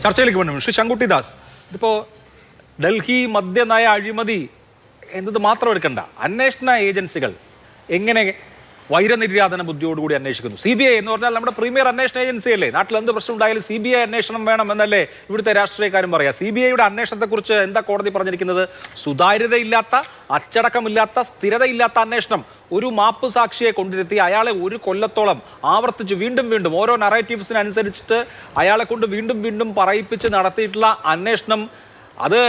ചർച്ചയിലേക്ക് വേണം. ശ്രീ ശങ്കുട്ടിദാസ്, ഇതിപ്പോൾ ഡൽഹി മദ്യനയ അഴിമതി എന്നത് മാത്രം എടുക്കണ്ട, അന്വേഷണ ഏജൻസികൾ എങ്ങനെ വൈരനിര്യാതന ബുദ്ധിയോടുകൂടി അന്വേഷിക്കുന്നു? CBI എന്ന് പറഞ്ഞാൽ നമ്മുടെ പ്രീമിയർ അന്വേഷണ ഏജൻസിയല്ലേ? നാട്ടിൽ എന്ത് പ്രശ്നം ഉണ്ടായാലും CBI അന്വേഷണം വേണം എന്നല്ലേ ഇവിടുത്തെ രാഷ്ട്രീയക്കാരും പറയാം. CBIയുടെ അന്വേഷണത്തെക്കുറിച്ച് എന്താ കോടതി പറഞ്ഞിരിക്കുന്നത്? സുതാര്യതയില്ലാത്ത, അച്ചടക്കമില്ലാത്ത, സ്ഥിരതയില്ലാത്ത അന്വേഷണം. ഒരു മാപ്പ് സാക്ഷിയെ കൊണ്ടിരുത്തി അയാളെ ഒരു കൊല്ലത്തോളം ആവർത്തിച്ച് വീണ്ടും വീണ്ടും ഓരോ നറേറ്റീവ്സിനനുസരിച്ചിട്ട് അയാളെ കൊണ്ട് വീണ്ടും വീണ്ടും പറയിപ്പിച്ച് നടത്തിയിട്ടുള്ള അന്വേഷണം, അത്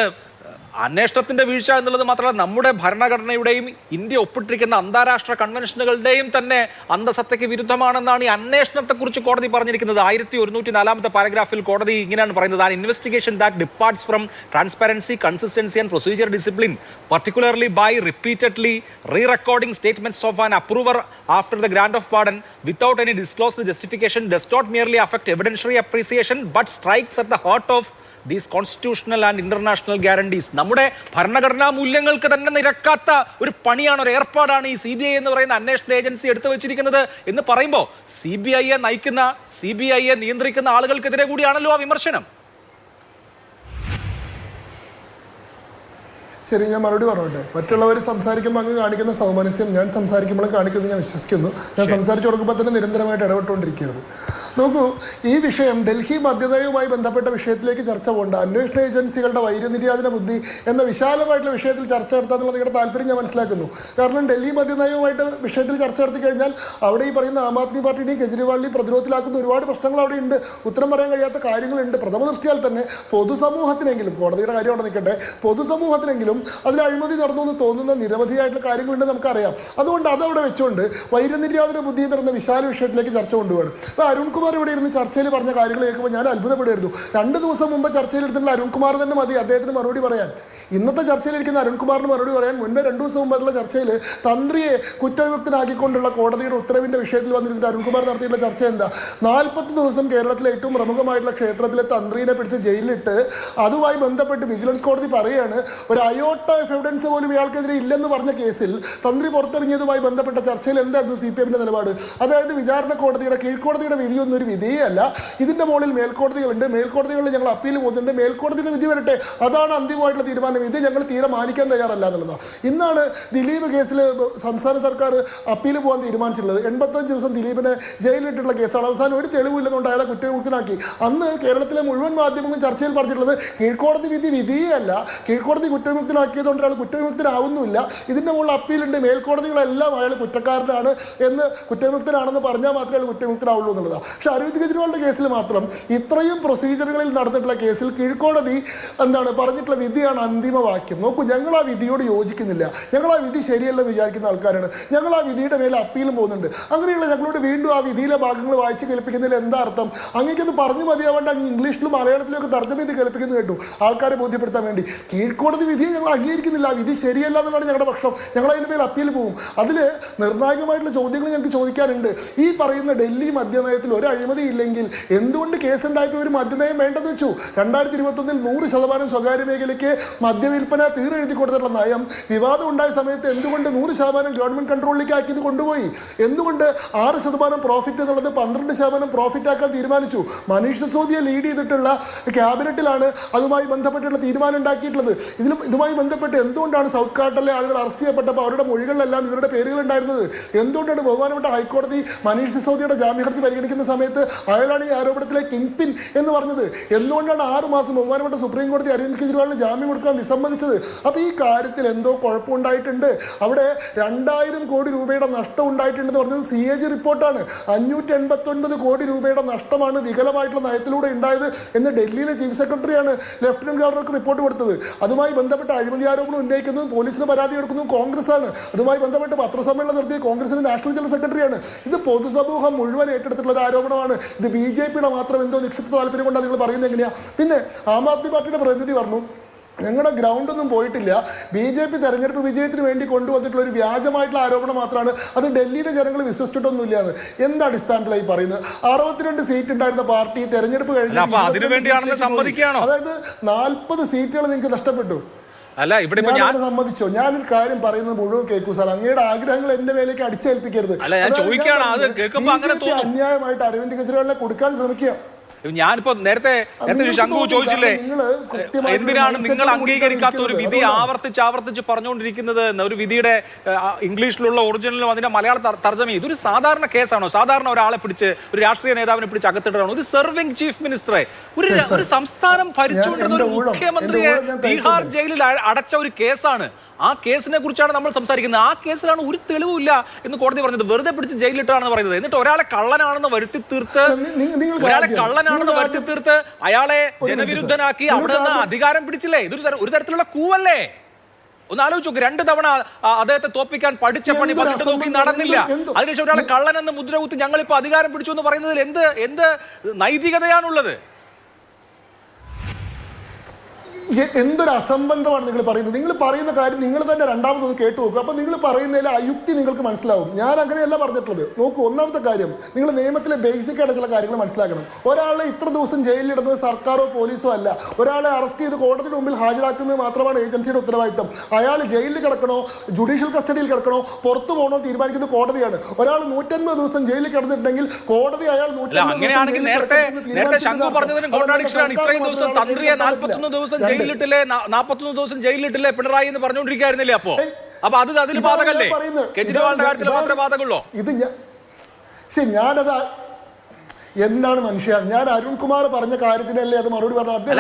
അന്വേഷണത്തിന്റെ വീഴ്ച എന്നുള്ളത് മാത്രമല്ല, നമ്മുടെ ഭരണഘടനയുടെയും ഇന്ത്യ ഒപ്പിട്ടിരിക്കുന്ന അന്താരാഷ്ട്ര കൺവെൻഷനുകളുടെയും തന്നെ അന്തസത്തയ്ക്ക് വിരുദ്ധമാണെന്നാണ് ഈ അന്വേഷണത്തെക്കുറിച്ച് കോടതി പറഞ്ഞിരിക്കുന്നത്. 1104 പാരഗ്രാഫിൽ കോടതി ഇങ്ങനെയാണ് പറയുന്നത്: an investigation that ഡിപ്പാർട്സ് from transparency, consistency and procedure discipline, particularly by repeatedly re-recording statements of an approver after the grant of pardon without any disclosed justification, does not merely affect evidentiary appreciation but strikes at the heart of these constitutional and international guarantees. നമ്മുടെ ഭരണഘടനാ മൂല്യങ്ങൾക്ക് തന്നെ നിരക്കാത്ത ഒരു പണിയാണ്, ഒരു ഏർപ്പാടാണ് ഈ CBI എന്ന് പറയുന്ന അന്വേഷണ ഏജൻസി എടുത്തു വെച്ചിരിക്കുന്നത് എന്ന് പറയുമ്പോൾ CBIയെ നയിക്കുന്ന, CBIയെ നിയന്ത്രിക്കുന്ന ആളുകൾക്കെതിരെ കൂടിയാണല്ലോ ആ വിമർശനം. ശരി, ഞാൻ മറുപടി പറഞ്ഞോട്ടെ. മറ്റുള്ളവർ സംസാരിക്കുമ്പോൾ അങ്ങ് കാണിക്കുന്ന സൗമനസ്യം ഞാൻ സംസാരിക്കുമ്പോഴും കാണിക്കുന്നത് ഞാൻ വിശ്വസിക്കുന്നു. ഞാൻ സംസാരിച്ചു കൊടുക്കുമ്പോൾ തന്നെ നിരന്തരമായിട്ട് ഇടപെട്ടുകൊണ്ടിരിക്കുന്നത്. നോക്കൂ, ഈ വിഷയം ഡൽഹി മദ്യനയവുമായി ബന്ധപ്പെട്ട വിഷയത്തിലേക്ക് ചർച്ച പോകണ്ട, അന്വേഷണ ഏജൻസികളുടെ വൈരനിര്യാതന ബുദ്ധി എന്ന വിശാലമായിട്ടുള്ള വിഷയത്തിൽ ചർച്ച നടത്താനുള്ള നിങ്ങളുടെ താല്പര്യം ഞാൻ മനസ്സിലാക്കുന്നു. കാരണം ഡൽഹി മദ്യനയവുമായിട്ട് വിഷയത്തിൽ ചർച്ച നടത്തി കഴിഞ്ഞാൽ അവിടെ ഈ പറയുന്ന ആം ആദ്മി പാർട്ടിയുടെയും കെജ്രിവാളിനെയും പ്രതിരോധത്തിലാക്കുന്ന ഒരുപാട് പ്രശ്നങ്ങൾ അവിടെ ഉണ്ട്, ഉത്തരം പറയാൻ കഴിയാത്ത കാര്യങ്ങളുണ്ട്. പ്രഥമ ദൃഷ്ടിയാൽ തന്നെ പൊതുസമൂഹത്തിനെങ്കിലും, കോടതിയുടെ കാര്യം അവിടെ നിൽക്കട്ടെ, പൊതുസമൂഹത്തിനെങ്കിലും അതിൽ അഴിമതി നടന്നു എന്ന് തോന്നുന്ന നിരവധിയായിട്ടുള്ള കാര്യങ്ങളുണ്ട്, നമുക്കറിയാം. അതുകൊണ്ട് അതവിടെ വെച്ചുകൊണ്ട് വൈരനിര്യാതന ബുദ്ധി നടന്ന വിശാല വിഷയത്തിലേക്ക് ചർച്ച കൊണ്ടുപോകണം. ഇപ്പോൾ അരുൺകുമാർ ഇവിടെ ഇരുന്ന് ചർച്ചയിൽ പറഞ്ഞ കാര്യങ്ങൾ കേൾക്കുമ്പോൾ ഞാൻ അത്ഭുതപ്പെടുമായിരുന്നു. 2 ദിവസം മുമ്പ് ചർച്ചയിൽ എടുത്തിട്ടുള്ള അരുൺകുമാർ തന്നെ മതി അദ്ദേഹത്തിന് മറുപടി പറയാൻ. ഇന്നത്തെ ചർച്ചയിലിരിക്കുന്ന അരുൺകുമാറിന് മറുപടി പറയാൻ മുന്നേ 2 ദിവസം മുമ്പുള്ള ചർച്ചയിൽ തന്ത്രിയെ കുറ്റവിമുക്തനാക്കിക്കൊണ്ടുള്ള കോടതിയുടെ ഉത്തരവിൻ്റെ വിഷയത്തിൽ വന്നിരുന്നിട്ട് അരുൺകുമാർ നടത്തിയിട്ടുള്ള ചർച്ച എന്താ? 40 ദിവസം കേരളത്തിലെ ഏറ്റവും പ്രമുഖമായിട്ടുള്ള ക്ഷേത്രത്തിലെ തന്ത്രിയെ പിടിച്ച് ജയിലിലിട്ട് അതുമായി ബന്ധപ്പെട്ട് വിജിലൻസ് കോടതി പറയുകയാണ്, ഒരു അയോട്ട എവിഡൻസ് പോലും ഇയാൾക്കെതിരെ ഇല്ലെന്ന് പറഞ്ഞ കേസിൽ തന്ത്രി പുറത്തിറങ്ങിയതുമായി ബന്ധപ്പെട്ട ചർച്ചയിൽ എന്തായിരുന്നു CPMന്റെ നിലപാട്? അതായത് വിചാരണ കോടതിയുടെ, കീഴ്ക്കോടതിയുടെ വിധിയൊന്നും ഒരു വിധിയല്ല, ഇതിൻ്റെ മുകളിൽ മേൽക്കോടതികളുണ്ട്, മേൽക്കോടതികളിൽ ഞങ്ങൾ അപ്പീൽ പോകുന്നുണ്ട്, മേൽക്കോടതിയുടെ വിധി വരട്ടെ, അതാണ് അന്തിമമായിട്ടുള്ള തീരുമാനം, ഇത് ഞങ്ങൾ തീരെ മാനിക്കാൻ തയ്യാറല്ല എന്നുള്ളതാണ്. ഇന്നാണ് ദിലീപ് കേസിൽ സംസ്ഥാന സർക്കാർ അപ്പീൽ പോകാൻ തീരുമാനിച്ചിട്ടുള്ളത്. 85 ദിവസം ദിലീപിനെ ജയിലിലിട്ടുള്ള കേസാണ്. അവസാനം ഒരു തെളിവില്ലെന്നുകൊണ്ട് അയാളെ കുറ്റവിമുക്തനാക്കി. അന്ന് കേരളത്തിലെ മുഴുവൻ മാധ്യമങ്ങളും ചർച്ചയിൽ പറഞ്ഞിട്ടുള്ളത് കീഴ്ക്കോടതി വിധി വിധിയല്ല, കീഴ്ക്കോടതി കുറ്റവിമുക്തനാക്കിയതുകൊണ്ട് അയാൾ കുറ്റവിമുക്തനാവുന്നില്ല, ഇതിൻ്റെ മുകളിൽ അപ്പീലുണ്ട്, മേൽക്കോടതികളെല്ലാം അയാൾ കുറ്റക്കാരനാണ് എന്ന്, കുറ്റവിമുക്തനാണെന്ന് പറഞ്ഞാൽ മാത്രമേ അയാൾ കുറ്റവിമുക്തനാവുള്ളൂ എന്നുള്ളതാണ്. പക്ഷെ അരവിന്ദ് കെജ്രിവാളിന്റെ കേസിൽ മാത്രം ഇത്രയും പ്രൊസീജിയറുകളിൽ നടന്നിട്ടുള്ള കേസിൽ കീഴ്ക്കോടതി പറഞ്ഞിട്ടുള്ള വിധിയാണ് അന്തിമ വാക്യം. നോക്കൂ, ഞങ്ങൾ ആ വിധിയോട് യോജിക്കുന്നില്ല, ഞങ്ങൾ ആ വിധി ശരിയല്ലെന്ന് വിചാരിക്കുന്ന ആൾക്കാരാണ്, ഞങ്ങൾ ആ വിധിയുടെ മേലെ അപ്പീലും പോകുന്നുണ്ട്. അങ്ങനെയുള്ള ഞങ്ങളോട് വീണ്ടും ആ വിധിയിലെ ഭാഗങ്ങൾ വായിച്ച് കേൾപ്പിക്കുന്നതിൽ എന്താ അർത്ഥം? അങ്ങേക്കൊന്ന് പറഞ്ഞു മതിയാവേണ്ട, അങ്ങ് ഇംഗ്ലീഷിലും മലയാളത്തിലും ഒക്കെ തർജ്ജമ ചെയ്ത് കേൾപ്പിക്കുന്നു കേട്ടു ആൾക്കാരെ ബോധ്യപ്പെടുത്താൻ വേണ്ടി. കീഴ്ക്കോടതി വിധിയെ ഞങ്ങൾ അംഗീകരിക്കുന്നില്ല, ആ വിധി ശരിയല്ല എന്നുള്ളതാണ് ഞങ്ങളുടെ പക്ഷം, ഞങ്ങൾ അതിൻ്റെ മേൽ അപ്പീൽ പോകും. അതിൽ നിർണായകമായിട്ടുള്ള ചോദ്യങ്ങൾ ഞങ്ങൾക്ക് ചോദിക്കാനുണ്ട്. ഈ പറയുന്ന ഡൽഹി മദ്യനയത്തിൽ ഒരു അഴിമതി ഇല്ലെങ്കിൽ എന്തുകൊണ്ട് കേസുണ്ടായപ്പോൾ ഒരു മദ്യനയം വേണ്ടെന്ന് വെച്ചു? 2021 100% സ്വകാര്യ മേഖലയ്ക്ക് മദ്യവിൽപ്പന തീരെഴുതി കൊടുത്തിട്ടുള്ള നയം വിവാദം ഉണ്ടായ സമയത്ത് എന്തുകൊണ്ട് 100% ഗവൺമെന്റ് കൺട്രോളിലേക്ക് ആക്കിയത് കൊണ്ടുപോയി? എന്തുകൊണ്ട് 6% പ്രോഫിറ്റ് എന്നുള്ളത് 12% പ്രോഫിറ്റ് ആക്കാൻ തീരുമാനിച്ചു? മനീഷ് സിസോദിയെ ലീഡ് ചെയ്തിട്ടുള്ള ക്യാബിനറ്റിലാണ് അതുമായി ബന്ധപ്പെട്ടുള്ള തീരുമാനം ഉണ്ടാക്കിയിട്ടുള്ളത്. ഇതുമായി ബന്ധപ്പെട്ട് എന്തുകൊണ്ടാണ് സൗത്ത് കാർട്ടിലെ ആളുകൾ അറസ്റ്റ് ചെയ്യപ്പെട്ടപ്പോൾ അവരുടെ മൊഴികളിലെല്ലാം ഇവരുടെ പേരുകൾ ഉണ്ടായിരുന്നത്? എന്തുകൊണ്ടാണ് ബഹുമാനപ്പെട്ട ഹൈക്കോടതി മനീഷ് സിസോദിയുടെ ജാമ്യഹർജി പരിഗണിക്കുന്ന സമയത്ത് അയാളാണ് ഈ ആരോപണത്തിലെ കിങ് പിൻ എന്ന് പറഞ്ഞത്? എന്തുകൊണ്ടാണ് 6 മാസം ബഹുമാനപ്പെട്ട സുപ്രീം കോടതി അരവിന്ദ് കെജ്രിവാളിന് ജാമ്യം കൊടുക്കാൻ വിസമ്മതിച്ചത്? അപ്പോൾ ഈ കാര്യത്തിൽ എന്തോ കുഴപ്പമുണ്ടായിട്ടുണ്ട്. അവിടെ 2000 കോടി രൂപയുടെ നഷ്ടം ഉണ്ടായിട്ടുണ്ടെന്ന് പറഞ്ഞത് CAG റിപ്പോർട്ടാണ്. 589 കോടി രൂപയുടെ നഷ്ടമാണ് വികലമായിട്ടുള്ള നയത്തിലൂടെ ഉണ്ടായത് എന്ന് ഡൽഹിയിലെ ചീഫ് സെക്രട്ടറിയാണ് ലഫ്റ്റനന്റ് ഗവർണർക്ക് റിപ്പോർട്ട് കൊടുത്തത്. അതുമായി ബന്ധപ്പെട്ട അഴിമതി ആരോപണം ഉന്നയിക്കുന്നതും പോലീസിന് പരാതി കൊടുക്കുന്നതും കോൺഗ്രസ് ആണ്. അതുമായി ബന്ധപ്പെട്ട് പത്രസമ്മേളനം നടത്തിയ കോൺഗ്രസിന്റെ നാഷണൽ ജനറൽ സെക്രട്ടറിയാണ്. ഇത് പൊതുസമൂഹം മുഴുവൻ ഏറ്റെടുത്തിട്ടുള്ള ഒരു ആരോപണമാണ്. ഇത് BJPയുടെ മാത്രം എന്തോ നിക്ഷിപ്ത താല്പര്യം കൊണ്ടാണ് നിങ്ങൾ പറയുന്നത് എങ്ങനെയാ? പിന്നെ ആം ആദ്മി പാർട്ടിയുടെ പ്രതിനിധി പറഞ്ഞു, ഞങ്ങളുടെ ഗ്രൗണ്ടൊന്നും പോയിട്ടില്ല, BJP തെരഞ്ഞെടുപ്പ് വിജയത്തിന് വേണ്ടി കൊണ്ടുവന്നിട്ടുള്ള ഒരു വ്യാജമായിട്ടുള്ള ആരോപണം മാത്രമാണ്, അത് ഡൽഹിയിലെ ജനങ്ങൾ വിശ്വസിച്ചിട്ടൊന്നുമില്ല എന്ന്. എന്ത് അടിസ്ഥാനത്തിലായി പറയുന്നത്? 62 സീറ്റ് ഉണ്ടായിരുന്ന പാർട്ടി തെരഞ്ഞെടുപ്പ് കഴിഞ്ഞ് അതായത് 40 സീറ്റുകൾ നിങ്ങൾക്ക് നഷ്ടപ്പെട്ടു. ഞാൻ സമ്മതിച്ചോ? ഞാനൊരു കാര്യം പറയുന്നത് മുഴുവൻ കേൾക്കൂ സാർ, അങ്ങയുടെ ആഗ്രഹങ്ങൾ എന്റെ മേലേക്ക് അടിച്ചേൽപ്പിക്കരുത്. അന്യായമായിട്ട് അരവിന്ദ് കെജ്രിവാളിനെ കൊടുക്കാൻ ശ്രമിക്കുക. ഞാനിപ്പോ നേരത്തെ ശംഖു ചോദിച്ചില്ലേ, എന്തിനാണ് നിങ്ങൾ അംഗീകരിക്കാത്ത ഒരു വിധി ആവർത്തിച്ച് പറഞ്ഞുകൊണ്ടിരിക്കുന്നത്? ഒരു വിധിയുടെ ഇംഗ്ലീഷിലുള്ള ഒറിജിനലും അതിന്റെ മലയാള തർജ്ജമയും. ഇതൊരു സാധാരണ കേസാണോ? സാധാരണ ഒരാളെ പിടിച്ച്, ഒരു രാഷ്ട്രീയ നേതാവിനെ പിടിച്ച് അകത്തിടണോ? ഒരു സെർവിംഗ് ചീഫ് മിനിസ്റ്ററെ, ഒരു സംസ്ഥാനം ഭരിച്ചുകൊണ്ടിരുന്ന ഒരു മുഖ്യമന്ത്രിയെ ബീഹാർ ജയിലിൽ അടച്ച ഒരു കേസാണ്. ആ കേസിനെ കുറിച്ചാണ് നമ്മൾ സംസാരിക്കുന്നത്. ആ കേസിലാണ് ഒരു തെളിവുമില്ല എന്ന് കോടതി പറഞ്ഞത്. വെറുതെ പിടിച്ച് ജയിലിട്ടാണെന്ന് പറയുന്നത്. എന്നിട്ട് ഒരാളെ കള്ളനാണെന്ന് വരുത്തി തീർത്ത് അയാളെ ജനവിരുദ്ധനാക്കി അവിടെ നിന്ന് അധികാരം പിടിച്ചില്ലേ? ഇതൊരു ഒരു തരത്തിലുള്ള കൂവല്ലേ? ഒന്ന് ആലോചിച്ച് നോക്ക്. 2 തവണ അദ്ദേഹത്തെ തോപ്പിക്കാൻ പഠിച്ച പണി പറഞ്ഞിട്ട് നോക്കി നടന്നില്ല. അതിനുശേഷം ഒരാളെ കള്ളനെന്ന് മുദ്രകുത്തി ഞങ്ങളിപ്പോ അധികാരം പിടിച്ചു എന്ന് പറയുന്നതിൽ എന്ത് നൈതികതയാണുള്ളത്? എന്തൊരു അസംബന്ധമാണ് നിങ്ങൾ പറയുന്നത്. നിങ്ങൾ പറയുന്ന കാര്യം നിങ്ങൾ തന്നെ രണ്ടാമതൊന്ന് കേട്ടു നോക്കുക. അപ്പോൾ നിങ്ങൾ പറയുന്നതിൽ അയുക്തി നിങ്ങൾക്ക് മനസ്സിലാവും. ഞാൻ അങ്ങനെയല്ല പറഞ്ഞിട്ടുള്ളത്. നോക്കൂ, ഒന്നാമത്തെ കാര്യം, നിങ്ങൾ നിയമത്തിലെ ബേസിക് ആയിട്ട് ചില കാര്യങ്ങൾ മനസ്സിലാക്കണം. ഒരാളെ ഇത്ര ദിവസം ജയിലിലിടുന്നത് സർക്കാരോ പോലീസോ അല്ല. ഒരാളെ അറസ്റ്റ് ചെയ്ത് കോടതിയുടെ മുമ്പിൽ ഹാജരാക്കുന്നത് മാത്രമാണ് ഏജൻസിയുടെ ഉത്തരവാദിത്തം. അയാൾ ജയിലിൽ കിടക്കണോ, ജുഡീഷ്യൽ കസ്റ്റഡിയിൽ കിടക്കണോ, പുറത്തു പോകണോ തീരുമാനിക്കുന്നത് കോടതിയാണ്. ഒരാൾ 150 ദിവസം ജയിലിൽ കിടന്നിട്ടുണ്ടെങ്കിൽ കോടതി അയാൾ 41 ദിവസം ജയിലിലിട്ടില്ലേ പിണറായി എന്ന് പറഞ്ഞുകൊണ്ടിരിക്കുകയായിരുന്നില്ലേ? അപ്പൊ അത് അതിൽ ബാധകല്ലേ? കേജ്രിവാളിന്റെ കാര്യത്തിൽ മാത്രമേ ബാധകമുള്ളൂ. ഇത് ഞാനത് എന്താണ് മനുഷ്യ, ഞാൻ അരുൺകുമാർ പറഞ്ഞ കാര്യത്തിനല്ലേ അത് മറുപടി പറഞ്ഞത്. അദ്ദേഹം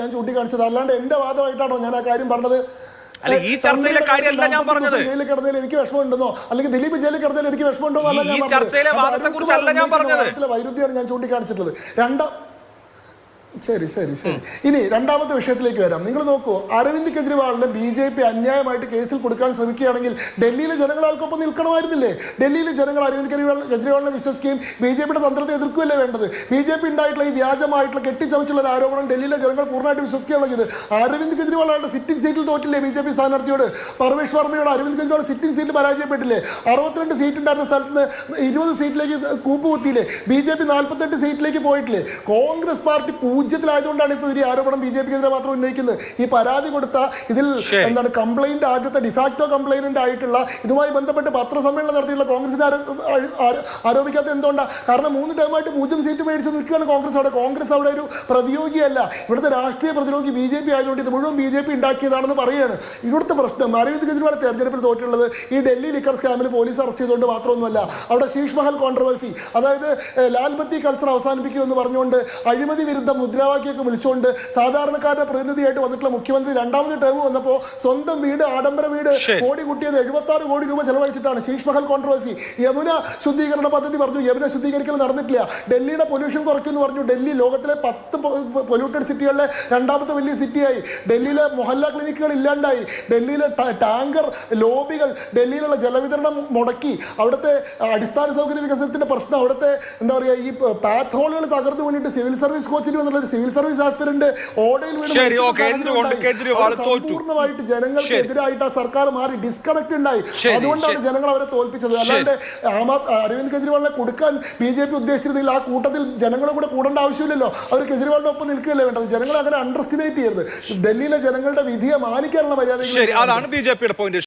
ഞാൻ ചൂണ്ടിക്കാണിച്ചത്, അല്ലാണ്ട് എന്റെ വാദമായിട്ടാണോ ഞാൻ ആ കാര്യം പറഞ്ഞത്? ഈ ചർച്ചയിലെ കാര്യമല്ല ഞാൻ പറഞ്ഞത്. ജയിലിൽ കിടന്നതിൽ എനിക്ക് വിഷമമുണ്ടെന്നോ, അല്ലെങ്കിൽ ദിലീപ് ജയിലിൽ കിടന്നതിൽ എനിക്ക് വിഷമമുണ്ടോ എന്നല്ല ഞാൻ പറഞ്ഞത്. വൈരുദ്ധ്യമാണ് ഞാൻ ചൂണ്ടിക്കാണിച്ചിട്ടുള്ളത്. ശരി. ഇനി രണ്ടാമത്തെ വിഷയത്തിലേക്ക് വരാം. നിങ്ങൾ നോക്കൂ, അരവിന്ദ് കെജ്രിവാളിനെ BJP അന്യായമായിട്ട് കേസിൽ കൊടുക്കാൻ ശ്രമിക്കുകയാണെങ്കിൽ ഡൽഹിയിലെ ജനങ്ങൾ ആൾക്കൊപ്പം നിൽക്കണമായിരുന്നില്ലേ? ഡൽഹിയിലെ ജനങ്ങൾ അരവിന്ദ് കെജ്രിവാളിനെ വിശ്വസിക്കുകയും BJPയുടെ തന്ത്രത്തെ എതിർക്കുകയല്ലേ വേണ്ടത്? BJP ഉണ്ടായിട്ടുള്ള ഈ വ്യാജമായിട്ടുള്ള കെട്ടിച്ചമച്ചുള്ള ഒരു ആരോപണം ഡൽഹിയിലെ ജനങ്ങൾ പൂർണ്ണമായിട്ട് വിശ്വസിക്കുകയാണ് ചെയ്ത്. അരവിന്ദ് കെജ്രിവാൾ ആയിട്ട് സിറ്റിംഗ് സീറ്റിൽ തോറ്റില്ലേ BJP സ്ഥാനാർത്ഥിയോട്? പർവേഷ് വർമ്മയോട് അരവിന്ദ് കെജ്രിവാൾ സിറ്റിംഗ് സീറ്റിൽ പരാജയപ്പെട്ടില്ലേ? 62 സീറ്റ് ഉണ്ടായിരുന്ന സ്ഥലത്ത് നിന്ന് 20 സീറ്റിലേക്ക് കൂപ്പുകുത്തിയില്ലേ? BJP 48 സീറ്റിലേക്ക് പോയിട്ടില്ലേ? കോൺഗ്രസ് പാർട്ടി ായതുകൊണ്ടാണ് ഇപ്പോൾ ഈ ആരോപണം BJPക്കെതിരെ മാത്രം ഉന്നയിക്കുന്നത്. ഈ പരാതി കൊടുത്ത ഇതിൽ എന്താണ് കംപ്ലൈന്റ്, ആദ്യത്തെ ഡിഫാക്ടോ കംപ്ലൈനന്റ് ആയിട്ടുള്ള ഇതുമായി ബന്ധപ്പെട്ട് പത്രസമ്മേളനം നടത്തിയുള്ള കോൺഗ്രസിനെ ആരോപിക്കാത്ത എന്തുകൊണ്ടാണ്? കാരണം 3 ടേമായിട്ട് 0 സീറ്റ് മേടിച്ച് നിൽക്കുകയാണ് കോൺഗ്രസ് അവിടെ ഒരു പ്രതിയോഗിയല്ല. ഇവിടുത്തെ രാഷ്ട്രീയ പ്രതിരോധി BJP ആയതുകൊണ്ട് ഇത് മുഴുവൻ BJP ഉണ്ടാക്കിയതാണെന്ന് പറയുകയാണ്. ഇവിടുത്തെ പ്രശ്നം അരവിന്ദ് കെജ്രിവാൾ തെരഞ്ഞെടുപ്പിൽ തോറ്റുള്ളത് ഈ ഡൽഹി ലിക്കർ സ്കാമിൽ പോലീസ് അറസ്റ്റ് ചെയ്തുകൊണ്ട് മാത്രമൊന്നുമല്ല. അവിടെ ശീഷ് മഹൽ കോൺട്രവേഴ്സി, അതായത് ലാൽ ബത്തി കൾച്ചർ അവസാനിപ്പിക്കുമെന്ന് പറഞ്ഞുകൊണ്ട് അഴിമതി വിരുദ്ധ മുദ്രാവാക്യമൊക്കെ വിളിച്ചുകൊണ്ട് സാധാരണക്കാരുടെ പ്രതിനിധിയായിട്ട് വന്നിട്ടുള്ള മുഖ്യമന്ത്രി 2ാമത് ടേം വന്നപ്പോൾ സ്വന്തം വീട്, ആഡംബര വീട് കോടി കൂട്ടിയത് 76 കോടി രൂപ ചെലവഴിച്ചിട്ടാണ്. ശീഷ് മഹൽ കോൺട്രവേഴ്സി. യമുന ശുദ്ധീകരണ പദ്ധതി പറഞ്ഞു, യമുന ശുദ്ധീകരിക്കൽ നടന്നിട്ടില്ല. ഡൽഹിയുടെ പൊല്യൂഷൻ കുറയ്ക്കുമെന്ന് പറഞ്ഞു. ഡൽഹി ലോകത്തിലെ 10 പൊല്യൂട്ടഡ് സിറ്റികളിലെ 2ാമത്തെ വലിയ സിറ്റിയായി. ഡൽഹിയിലെ മൊഹല്ല ക്ലിനിക്കുകൾ ഇല്ലാണ്ടായി. ഡൽഹിയിലെ ടാങ്കർ ലോബികൾ, ഡൽഹിയിലുള്ള ജലവിതരണം മുടക്കി. അവിടുത്തെ അടിസ്ഥാന സൗകര്യ വികസനത്തിന്റെ പ്രശ്നം, അവിടുത്തെ എന്താ പറയുക, ഈ പാത്ത് ഹോളുകൾ തകർന്നു വേണ്ടിയിട്ട് സിവിൽ സർവീസ് കോച്ചിന് എന്നുള്ള സിവിൽ സർവീസ് ആസ്പിരന്റ് ഓടയിൽ പൂർണ്ണമായിട്ട് ജനങ്ങൾക്ക് എതിരായിട്ട് ആ സർക്കാർ മാറി, ഡിസ്കണക്ട് ഉണ്ടായി. അതുകൊണ്ടാണ് ജനങ്ങൾ അവരെ തോൽപ്പിച്ചത്. അല്ലാണ്ട് അരവിന്ദ് കെജ്രിവാളിനെ കൊടുക്കാൻ BJP ഉദ്ദേശിച്ചിരുന്നെങ്കിൽ ആ കൂട്ടത്തിൽ ജനങ്ങളെ കൂടെ കൂടേണ്ട ആവശ്യമില്ലല്ലോ. അവർ കെജ്രിവാളിന്റെ ഒപ്പം നിൽക്കുകയല്ലേ വേണ്ടത്. ജനങ്ങൾ അങ്ങനെ അണ്ടർ എസ്റ്റിമേറ്റ് ചെയ്യരുത്. ഡൽഹിയിലെ ജനങ്ങളുടെ വിധിയെ മാനിക്കാനുള്ള മര്യാദ. അതാണ് BJPയുടെ പോയിന്റ്.